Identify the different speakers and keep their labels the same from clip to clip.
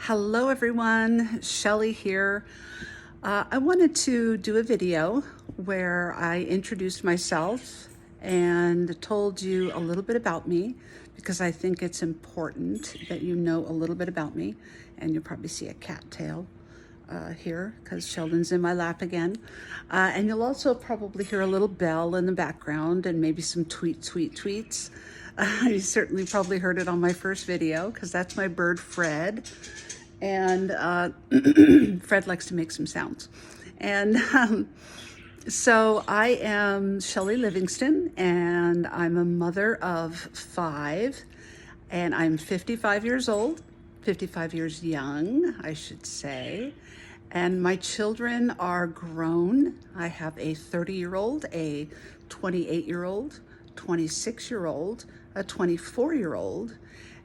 Speaker 1: Hello everyone, Shelly here. I wanted to do a video where I introduced myself and told you a little bit about me because I think it's important that you know a little bit about me. And you'll probably see a cat tail here because Sheldon's in my lap again. And you'll also probably hear a little bell in the background and maybe some tweets. You certainly probably heard it on my first video because that's my bird Fred. And Fred likes to make some sounds. And so I am Shelly Livingston, and I'm a mother of 5, and I'm 55 years old, 55 years young, I should say. And my children are grown. I have a 30-year-old, a 28-year-old, 26-year-old, a 24-year-old,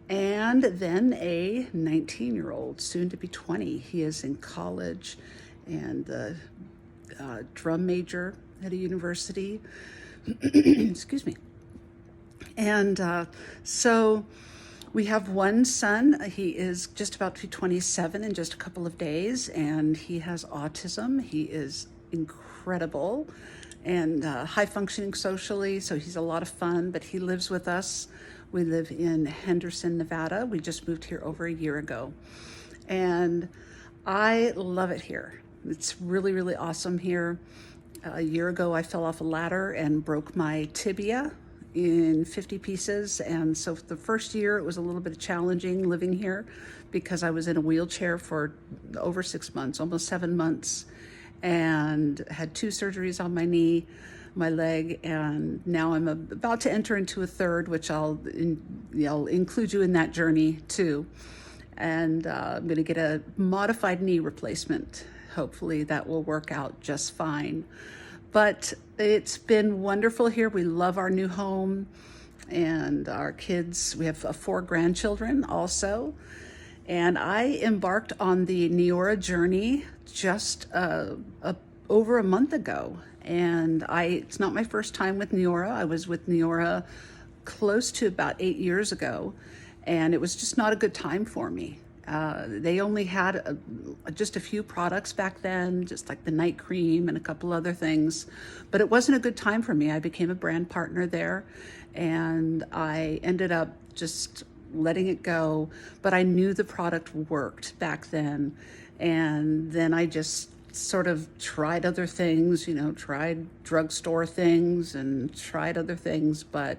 Speaker 1: and then a 19-year-old, soon to be 20. He is in college and the drum major at a university. Excuse me. And so we have one son. He is just about to be 27 in just a couple of days, and he has autism. He is incredible and high functioning socially, so he's a lot of fun, but he lives with us. We live in Henderson, Nevada. We just moved here over a year ago, and I love it here. It's really, really awesome here. A year ago, I fell off a ladder and broke my tibia in 50 pieces. And so for the first year, it was a little bit challenging living here because I was in a wheelchair for over 6 months, almost 7 months, and had 2 surgeries on my knee, my leg, and now I'm about to enter into a third, which I'll include you in that journey too. And I'm going to get a modified knee replacement. Hopefully that will work out just fine. But it's been wonderful here. We love our new home and our kids. We have 4 grandchildren also. And I embarked on the Neora journey just over a month ago. And it's not my first time with Neora. I was with Neora close to about 8 years ago, and it was just not a good time for me. They only had just a few products back then, just like the night cream and a couple other things, but it wasn't a good time for me. I became a brand partner there, and I ended up just letting it go, but I knew the product worked back then, and then I just sort of tried other things, tried drugstore things and tried other things, but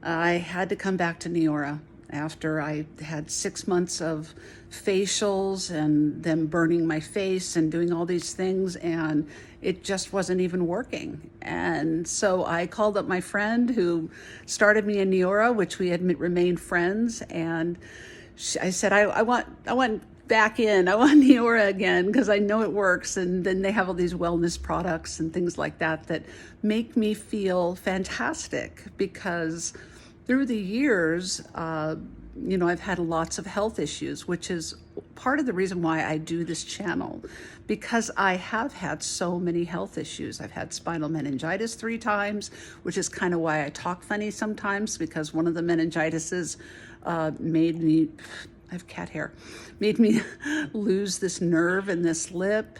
Speaker 1: I had to come back to Neora after I had 6 months of facials and them burning my face and doing all these things, and it just wasn't even working. And so I called up my friend who started me in Neora, which we had remained friends, and I said, I want back in. I want Neora again because I know it works. And then they have all these wellness products and things like that make me feel fantastic because through the years, I've had lots of health issues, which is part of the reason why I do this channel, because I have had so many health issues. I've had spinal meningitis 3 times, which is kind of why I talk funny sometimes, because one of the meningitises made me, I have cat hair, made me lose this nerve in this lip.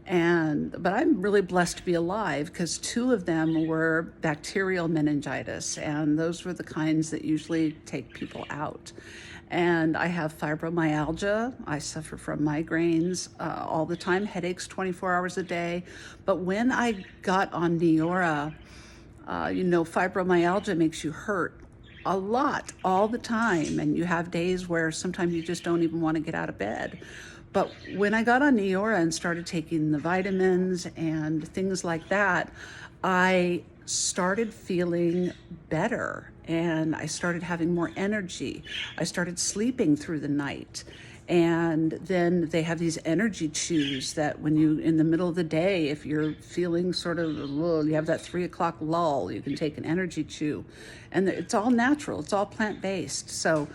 Speaker 1: But I'm really blessed to be alive because 2 of them were bacterial meningitis, and those were the kinds that usually take people out. And I have fibromyalgia. I suffer from migraines all the time, headaches 24 hours a day. But when I got on Neora, fibromyalgia makes you hurt a lot all the time, and you have days where sometimes you just don't even want to get out of bed. But when I got on Neora and started taking the vitamins and things like that, I started feeling better, and I started having more energy. I started sleeping through the night. And then they have these energy chews that when you, in the middle of the day, if you're feeling sort of, you have that 3 o'clock lull, you can take an energy chew. And it's all natural, it's all plant-based. So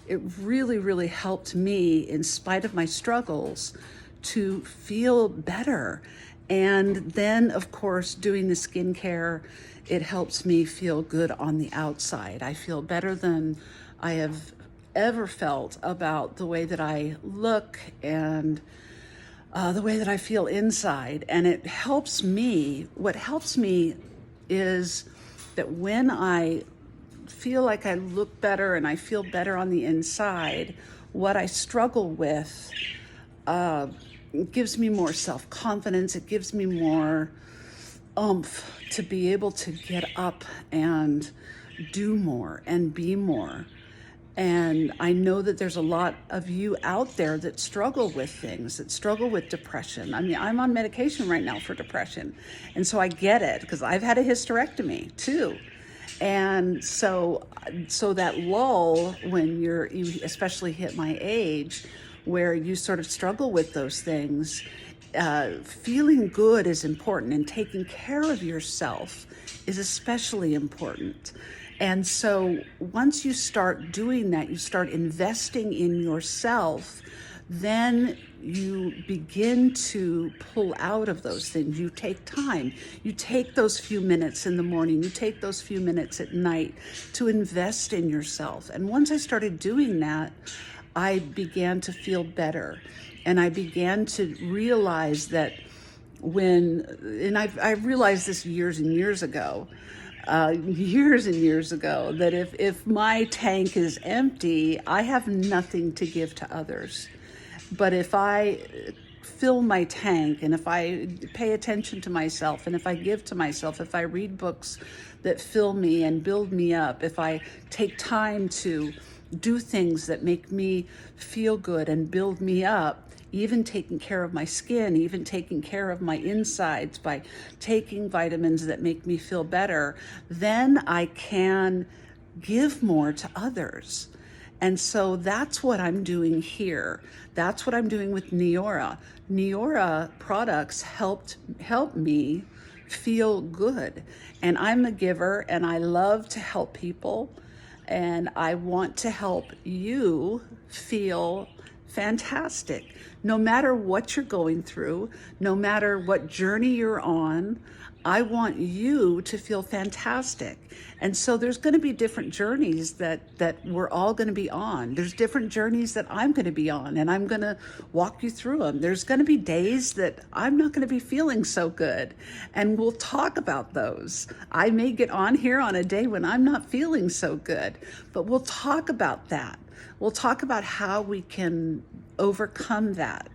Speaker 1: it really, really helped me, in spite of my struggles, to feel better. And then, of course, doing the skincare, it helps me feel good on the outside. I feel better than I have ever felt about the way that I look and the way that I feel inside. And it helps me. What helps me is that when I feel like I look better and I feel better on the inside, what I struggle with it gives me more self-confidence. It gives me more oomph to be able to get up and do more and be more. And I know that there's a lot of you out there that struggle with things, that struggle with depression. I mean, I'm on medication right now for depression. And so I get it because I've had a hysterectomy too. And so that lull when you especially hit my age, where you sort of struggle with those things, feeling good is important, and taking care of yourself is especially important. And so once you start doing that, you start investing in yourself, then you begin to pull out of those things. You take time. You take those few minutes in the morning. You take those few minutes at night to invest in yourself. And once I started doing that, I began to feel better. And I began to realize that I realized this years and years ago, that if my tank is empty, I have nothing to give to others. But if I fill my tank, and if I pay attention to myself, and if I give to myself, if I read books that fill me and build me up, if I take time to do things that make me feel good and build me up, even taking care of my skin, even taking care of my insides by taking vitamins that make me feel better, then I can give more to others. And so that's what I'm doing here. That's what I'm doing with Neora. Neora products help me feel good. And I'm a giver, and I love to help people. And I want to help you feel fantastic. No matter what you're going through, no matter what journey you're on, I want you to feel fantastic. And so there's going to be different journeys that we're all going to be on. There's different journeys that I'm going to be on, and I'm going to walk you through them. There's going to be days that I'm not going to be feeling so good, and we'll talk about those. I may get on here on a day when I'm not feeling so good, but we'll talk about that. We'll talk about how we can overcome that.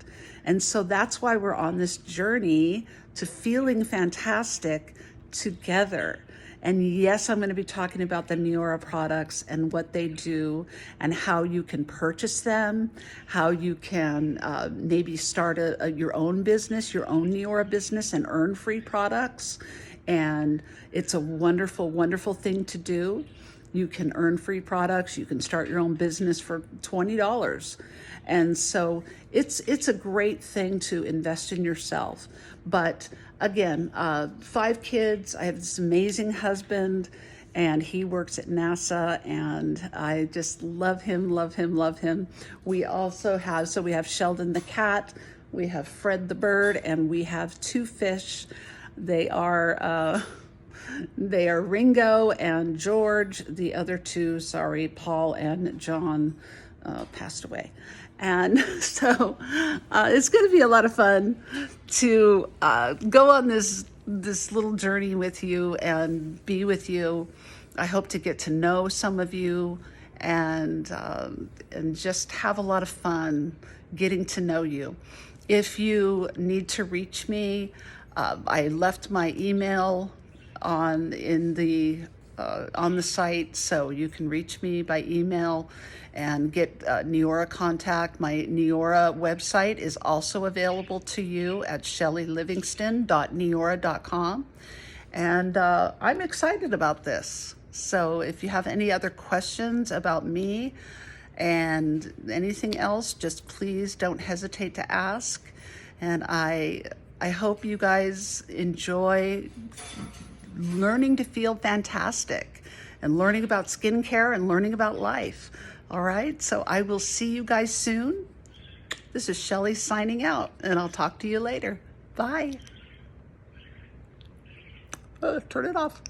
Speaker 1: And so that's why we're on this journey to feeling fantastic together. And yes, I'm going to be talking about the Neora products and what they do and how you can purchase them, how you can maybe start your own business, your own Neora business, and earn free products. And it's a wonderful, wonderful thing to do. You can earn free products. You can start your own business for $20. And so it's a great thing to invest in yourself. But again, 5 kids. I have this amazing husband, and he works at NASA, and I just love him, love him, love him. We also have, we have Sheldon the cat, we have Fred the bird, and we have 2 fish. They are Ringo and George. The other 2, Paul and John, passed away. And so it's going to be a lot of fun to go on this little journey with you and be with you. I hope to get to know some of you and just have a lot of fun getting to know you. If you need to reach me, I left my email on the site, so you can reach me by email and get Neora contact. My Neora website is also available to you at shellylivingston.neora.com. And I'm excited about this. So if you have any other questions about me and anything else, just please don't hesitate to ask. And I hope you guys enjoy learning to feel fantastic and learning about skincare and learning about life. All right, so I will see you guys soon. This is Shelly signing out, and I'll talk to you later. Bye. Turn it off.